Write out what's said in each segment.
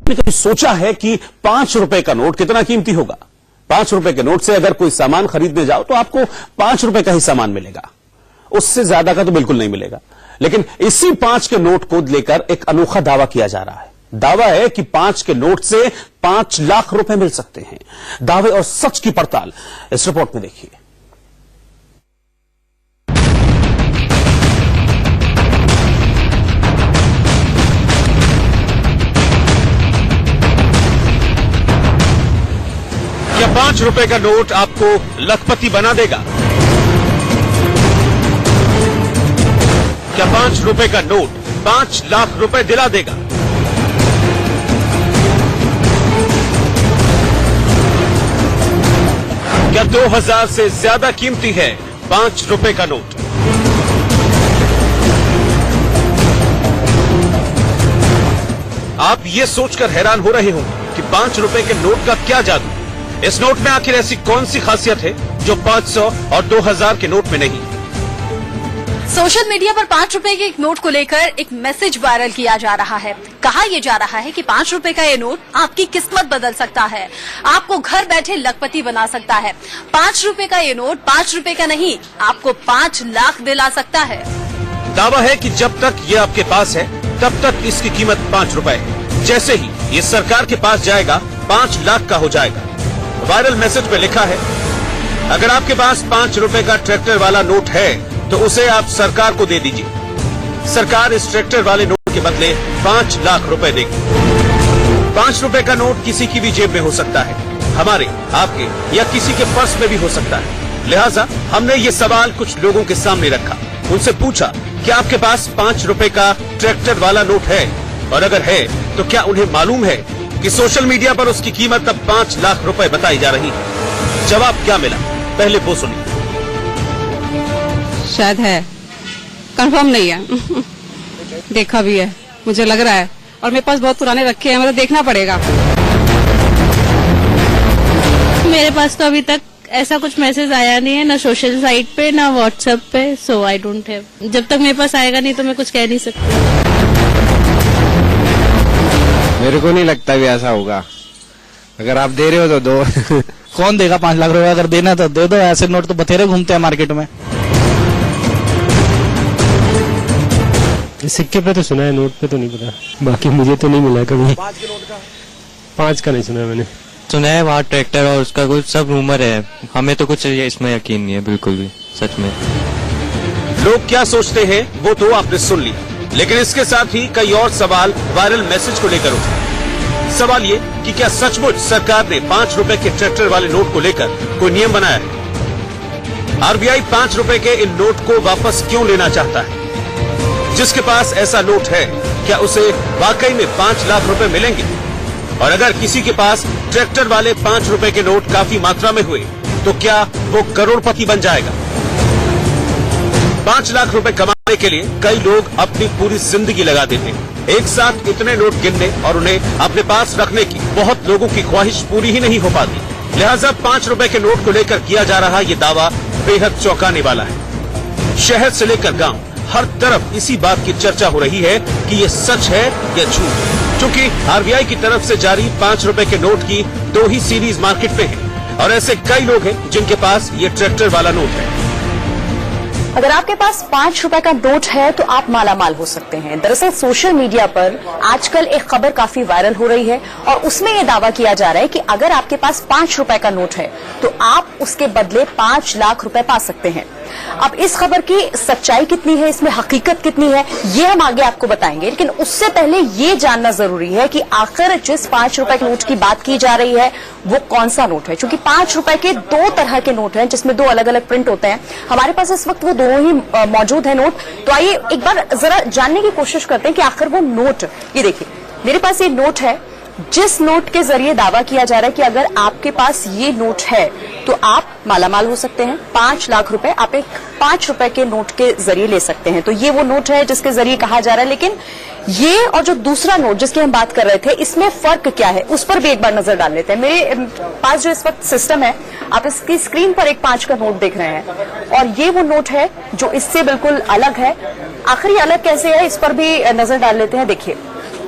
आपने कभी सोचा है कि 5 रुपए का नोट कितना कीमती होगा? 5 रुपए के नोट से अगर कोई सामान खरीदने जाओ तो आपको 5 रुपए का ही सामान मिलेगा, उससे ज्यादा का तो बिल्कुल नहीं मिलेगा। लेकिन इसी 5 के नोट को लेकर एक अनोखा दावा किया जा रहा है। दावा है कि 5 के नोट से 5 लाख रुपए मिल सकते हैं। दावे और सच की पड़ताल इस रिपोर्ट में देखिए। क्या 5 रुपए का नोट आपको लखपति बना देगा? क्या 5 रुपए का नोट 5 लाख रुपए दिला देगा? क्या 2000 से ज्यादा कीमती है 5 रुपए का नोट? आप ये सोचकर हैरान हो रहे होंगे कि 5 रुपए के नोट का क्या जादू। इस नोट में आखिर ऐसी कौन सी खासियत है जो 500 और 2000 के नोट में नहीं? सोशल मीडिया पर 5 रुपए के एक नोट को लेकर एक मैसेज वायरल किया जा रहा है। कहा यह जा रहा है कि 5 रुपए का ये नोट आपकी किस्मत बदल सकता है, आपको घर बैठे लखपति बना सकता है। 5 रुपए का ये नोट 5 रुपए का नहीं, आपको 5 लाख दिला सकता है। दावा है कि जब तक ये आपके पास है तब तक इसकी कीमत 5 रुपए है। जैसे ही ये सरकार के पास जाएगा 5 लाख का हो जाएगा। वायरल मैसेज में लिखा है, अगर आपके पास 5 रुपए का ट्रैक्टर वाला नोट है तो उसे आप सरकार को दे दीजिए। सरकार इस ट्रैक्टर वाले नोट के बदले 5 लाख रुपए देगी। 5 रुपए का नोट किसी की भी जेब में हो सकता है, हमारे, आपके या किसी के पर्स में भी हो सकता है। लिहाजा हमने ये सवाल कुछ लोगों के सामने रखा। उनसे पूछा कि आपके पास 5 रुपए का ट्रैक्टर वाला नोट है, और अगर है तो क्या उन्हें मालूम है कि सोशल मीडिया पर उसकी कीमत अब 5 लाख रुपए बताई जा रही है? जवाब क्या मिला, पहले वो सुनिए। शायद है, कंफर्म नहीं है। देखा भी है, मुझे लग रहा है, और मेरे पास बहुत पुराने रखे हैं, मतलब देखना पड़ेगा। मेरे पास तो अभी तक ऐसा कुछ मैसेज आया नहीं है, ना सोशल साइट पे ना व्हाट्सएप पे, सो आई डोंट हैव। जब तक मेरे पास आएगा नहीं तो मैं कुछ कह नहीं सकती। मेरे को नहीं लगता भी ऐसा होगा। अगर आप दे रहे हो तो दो। कौन देगा 5 लाख रुपए? अगर देना तो दे दो। ऐसे नोट तो बथेरे घूमते हैं मार्केट में। सिक्के पे तो सुना है, नोट पे तो नहीं पता। बाकी मुझे तो नहीं मिला कभी। 5 के नोट का? 5 का नहीं सुना मैंने। सुना है वहाँ ट्रैक्टर और उसका कुछ सब रूमर है, हमें तो कुछ इसमें यकीन नहीं है बिल्कुल भी, सच में। लोग क्या सोचते हैं वो तो आपने सुन लिया, लेकिन इसके साथ ही कई और सवाल वायरल मैसेज को लेकर उठे। सवाल ये कि क्या सचमुच सरकार ने 5 रुपए के ट्रैक्टर वाले नोट को लेकर कोई नियम बनाया है? आरबीआई 5 रुपए के इन नोट को वापस क्यों लेना चाहता है? जिसके पास ऐसा नोट है, क्या उसे वाकई में 5 लाख रुपए मिलेंगे? और अगर किसी के पास ट्रैक्टर वाले 5 रुपए के नोट काफी मात्रा में हुए तो क्या वो करोड़पति बन जाएगा? 5 लाख रुपए कमाने के लिए कई लोग अपनी पूरी जिंदगी लगा देते हैं। एक साथ इतने नोट गिनने और उन्हें अपने पास रखने की बहुत लोगों की ख्वाहिश पूरी ही नहीं हो पाती। लिहाजा 5 रुपए के नोट को लेकर किया जा रहा ये दावा बेहद चौंकाने वाला है। शहर से लेकर गांव, हर तरफ इसी बात की चर्चा हो रही है कि ये सच है या झूठ। क्योंकि आरबीआई की तरफ से जारी 5 रुपए के नोट की 2 ही सीरीज मार्केट में है, और ऐसे कई लोग हैं जिनके पास ये ट्रैक्टर वाला नोट है। अगर आपके पास 5 रुपए का नोट है तो आप मालामाल हो सकते हैं। दरअसल सोशल मीडिया पर आजकल एक खबर काफी वायरल हो रही है, और उसमें यह दावा किया जा रहा है कि अगर आपके पास 5 रुपए का नोट है तो आप उसके बदले 5 लाख रुपए पा सकते हैं। अब इस खबर की सच्चाई कितनी है, इसमें हकीकत कितनी है, ये हम आगे आपको बताएंगे। लेकिन उससे पहले ये जानना जरूरी है कि आखिर जिस 5 रुपए के नोट की बात की जा रही है वो कौन सा नोट है। क्योंकि 5 रुपए के 2 तरह के नोट हैं, जिसमें 2 अलग अलग प्रिंट होते हैं। हमारे पास इस वक्त वो दोनों ही मौजूद है नोट। तो आइए एक बार जरा जानने की कोशिश करते हैं कि आखिर वो नोट, ये देखिए मेरे पास ये नोट है, जिस नोट के जरिए दावा किया जा रहा है कि अगर आपके पास ये नोट है तो आप मालामाल हो सकते हैं। 5 लाख रुपए आप एक 5 रुपए के नोट के जरिए ले सकते हैं। तो ये वो नोट है जिसके जरिए कहा जा रहा है। लेकिन ये और जो दूसरा नोट जिसकी हम बात कर रहे थे, इसमें फर्क क्या है उस पर भी एक बार नजर डाल लेते हैं। मेरे पास जो इस वक्त सिस्टम है, आप इसकी स्क्रीन पर एक 5 का नोट देख रहे हैं, और ये वो नोट है जो इससे बिल्कुल अलग है। आखिर ये अलग कैसे है, इस पर भी नजर डाल लेते हैं। देखिए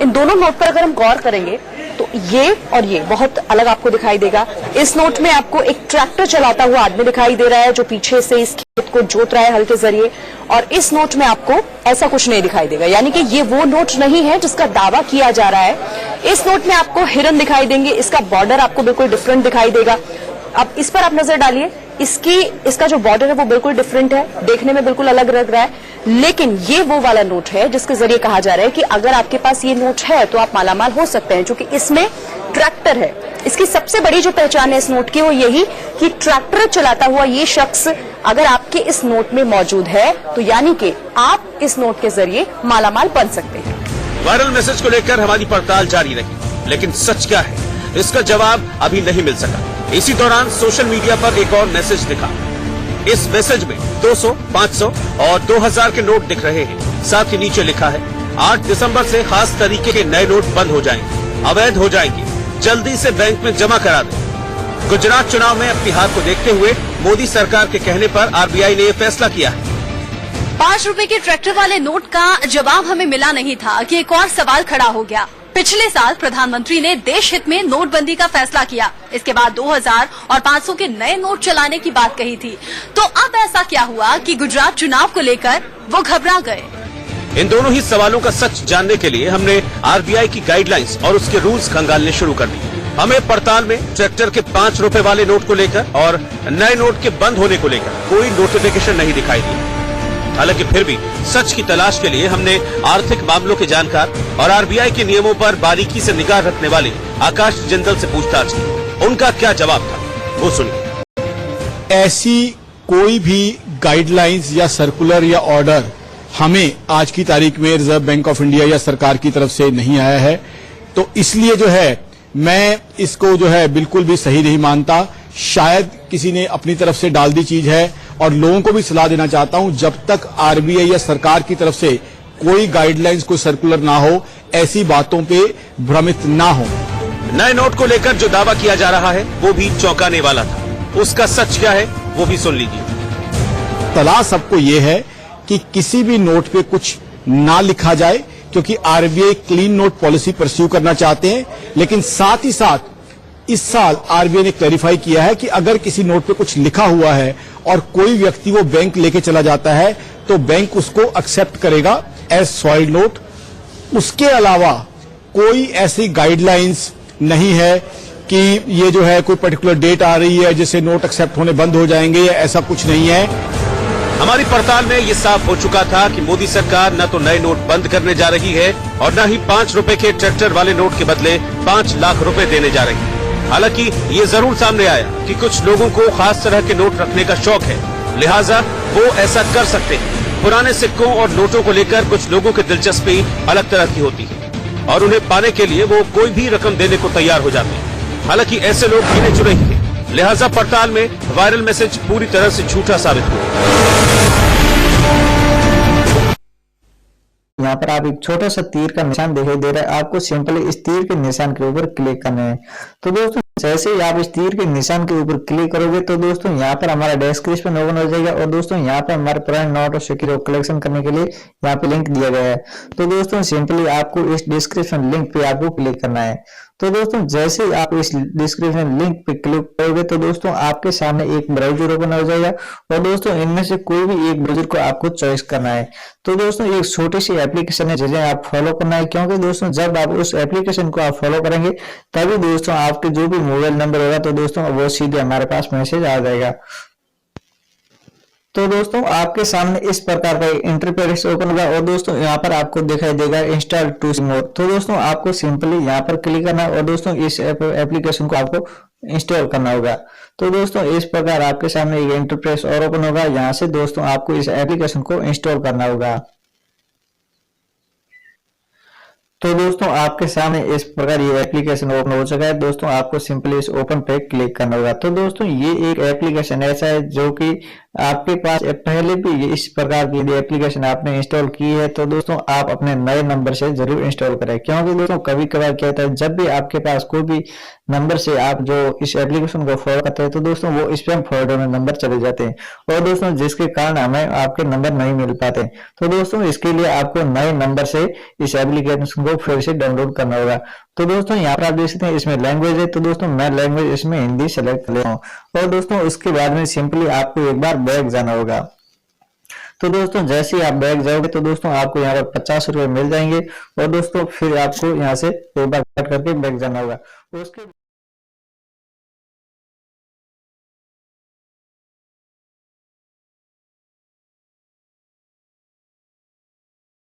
इन दोनों नोट पर अगर हम गौर करेंगे तो ये और ये बहुत अलग आपको दिखाई देगा। इस नोट में आपको एक ट्रैक्टर चलाता हुआ आदमी दिखाई दे रहा है जो पीछे से इस खेत को जोत रहा है हल के जरिए, और इस नोट में आपको ऐसा कुछ नहीं दिखाई देगा, यानी कि ये वो नोट नहीं है जिसका दावा किया जा रहा है। इस नोट में आपको हिरन दिखाई देंगे, इसका बॉर्डर आपको बिल्कुल डिफरेंट दिखाई देगा। अब इस पर आप नजर डालिए, इसका जो बॉर्डर है वो बिल्कुल डिफरेंट है, देखने में बिल्कुल अलग लग रहा है, लेकिन ये वो वाला नोट है जिसके जरिए कहा जा रहा है कि अगर आपके पास ये नोट है तो आप मालामाल हो सकते हैं, क्योंकि इसमें ट्रैक्टर है। इसकी सबसे बड़ी जो पहचान है इस नोट की वो यही कि ट्रैक्टर चलाता हुआ ये शख्स अगर आपके इस नोट में मौजूद है तो यानी कि आप इस नोट के जरिए मालामाल बन सकते हैं। वायरल मैसेज को लेकर हमारी पड़ताल जारी रही, लेकिन सच क्या है इसका जवाब अभी नहीं मिल सका। इसी दौरान सोशल मीडिया पर एक और मैसेज दिखा। इस मैसेज में 200, 500 और 2000 के नोट दिख रहे हैं। साथ ही नीचे लिखा है 8 दिसंबर से खास तरीके के नए नोट बंद हो जाएंगे, अवैध हो जाएंगे, जल्दी से बैंक में जमा करा दें। गुजरात चुनाव में अपनी हार को देखते हुए मोदी सरकार के कहने पर आरबीआई ने यह फैसला किया है। 5 रुपए के ट्रैक्टर वाले नोट का जवाब हमें मिला नहीं था कि एक और सवाल खड़ा हो गया। पिछले साल प्रधानमंत्री ने देश हित में नोटबंदी का फैसला किया, इसके बाद 2000 और 500 के नए नोट चलाने की बात कही थी। तो अब ऐसा क्या हुआ कि गुजरात चुनाव को लेकर वो घबरा गए? इन दोनों ही सवालों का सच जानने के लिए हमने आरबीआई की गाइडलाइंस और उसके रूल्स खंगालने शुरू कर दिए। हमें पड़ताल में ट्रैक्टर के 5 रुपए वाले नोट को लेकर और नए नोट के बंद होने को लेकर कोई नोटिफिकेशन नहीं दिखाई दी। हालांकि फिर भी सच की तलाश के लिए हमने आर्थिक मामलों के जानकार और आरबीआई के नियमों पर बारीकी से निगाह रखने वाले आकाश जिंदल से पूछताछ की। उनका क्या जवाब था वो सुनिए। ऐसी कोई भी गाइडलाइंस या सर्कुलर या ऑर्डर हमें आज की तारीख में रिजर्व बैंक ऑफ इंडिया या सरकार की तरफ से नहीं आया है, तो इसलिए जो है मैं इसको जो है बिल्कुल भी सही नहीं मानता। शायद किसी ने अपनी तरफ से डाल दी चीज है, और लोगों को भी सलाह देना चाहता हूं जब तक आरबीआई या सरकार की तरफ से कोई गाइडलाइंस, कोई सर्कुलर ना हो, ऐसी बातों पे भ्रमित ना हो। नए नोट को लेकर जो दावा किया जा रहा है वो भी चौंकाने वाला था। उसका सच क्या है वो भी सुन लीजिए। तलाश सबको ये है कि किसी भी नोट पे कुछ ना लिखा जाए, क्योंकि RBI clean note policy pursue करना चाहते हैं। लेकिन साथ ही साथ इस साल आरबीआई ने क्लैरिफाई किया है कि अगर किसी नोट पे कुछ लिखा हुआ है और कोई व्यक्ति वो बैंक लेके चला जाता है तो बैंक उसको एक्सेप्ट करेगा एज सॉइल्ड नोट। उसके अलावा कोई ऐसी गाइडलाइंस नहीं है कि ये जो है कोई पर्टिकुलर डेट आ रही है जिससे नोट एक्सेप्ट होने बंद हो जाएंगे, या ऐसा कुछ नहीं है। हमारी पड़ताल में ये साफ हो चुका था कि मोदी सरकार न तो नए नोट बंद करने जा रही है और न ही 5 रुपए के ट्रैक्टर वाले नोट के बदले 5 लाख रुपए देने जा रही है। हालांकि ये जरूर सामने आया कि कुछ लोगों को खास तरह के नोट रखने का शौक है, लिहाजा वो ऐसा कर सकते हैं। पुराने सिक्कों और नोटों को लेकर कुछ लोगों की दिलचस्पी अलग तरह की होती है और उन्हें पाने के लिए वो कोई भी रकम देने को तैयार हो जाते हैं। हालांकि ऐसे लोग गिने चुने ही थे, लिहाजा पड़ताल में वायरल मैसेज पूरी तरह से झूठा साबित हुआ। यहाँ पर आप एक छोटा सा तीर का निशान दिखाई दे रहा है, आपको सिंपली इस तीर के निशान के ऊपर क्लिक करना है। तो दोस्तों जैसे ही आप इस तीर के निशान के ऊपर क्लिक करोगे तो दोस्तों यहाँ पर हमारा डिस्क्रिप्शन ओपन हो जाएगा, और दोस्तों यहाँ पर हमारे पुराने नोट और सिक्के को कलेक्शन करने के लिए यहाँ पे लिंक दिया गया है। तो दोस्तों सिंपली आपको इस डिस्क्रिप्शन लिंक पे आपको क्लिक करना है। तो दोस्तों जैसे ही आप इस डिस्क्रिप्शन लिंक पे क्लिक करोगे तो दोस्तों आपके सामने एक ब्राउजर ओपन हो जाएगा, और दोस्तों इनमें से कोई भी एक ब्राउजर को आपको चॉइस करना है। तो दोस्तों एक छोटी सी एप्लीकेशन है जिसे आप फॉलो करना है, क्योंकि दोस्तों जब आप उस एप्लीकेशन को आप फॉलो करेंगे तभी दोस्तों आपके जो भी मोबाइल नंबर होगा तो दोस्तों वो सीधे हमारे पास मैसेज आ जाएगा। तो दोस्तों आपके सामने इस प्रकार का इंटरफेस ओपन होगा, और दोस्तों यहाँ पर आपको दिखाई देगा इंस्टॉल टू मोड। तो दोस्तों आपको सिंपली यहाँ पर क्लिक करना है और दोस्तों इस एप्लीकेशन को आपको इंस्टॉल करना होगा। तो दोस्तों इस प्रकार आपके सामने एक इंटरफेस और ओपन होगा, यहाँ से दोस्तों आपको इस एप्लीकेशन को इंस्टॉल करना होगा। तो दोस्तों आपके सामने इस प्रकार ये एप्लीकेशन ओपन हो चुका है। दोस्तों आपको सिंपली इस ओपन पे क्लिक करना होगा। तो दोस्तों ये एक एप्लीकेशन ऐसा है जो कि आपके पास पहले भी इस प्रकार की यदि एप्लीकेशन आपने इंस्टॉल की है तो दोस्तों आप अपने नए नंबर से जरूर इंस्टॉल करें, क्योंकि दोस्तों कभी कभार क्या होता है जब भी आपके पास कोई भी नंबर से आप जो इस एप्लीकेशन को फॉरवर्ड करते हैं तो दोस्तों वो स्पैम फोल्डर में नंबर चले जाते हैं और दोस्तों जिसके कारण हमें आपके नंबर नहीं मिल पाते। तो दोस्तों इसके लिए आपको नए नंबर से इस एप्लीकेशन को फिर से डाउनलोड करना होगा। तो दोस्तों यहाँ पर आप देख सकते हैं इसमें लैंग्वेज है, तो दोस्तों मैं लैंग्वेज इसमें हिंदी सेलेक्ट कर लेता हूँ और दोस्तों उसके बाद में सिंपली आपको एक बार बैक जाना होगा। तो दोस्तों जैसे ही आप बैक जाओगे तो दोस्तों आपको यहाँ पर 50 रुपए मिल जाएंगे और दोस्तों फिर आपको यहाँ से एक बार कट करके बैक जाना होगा। उसके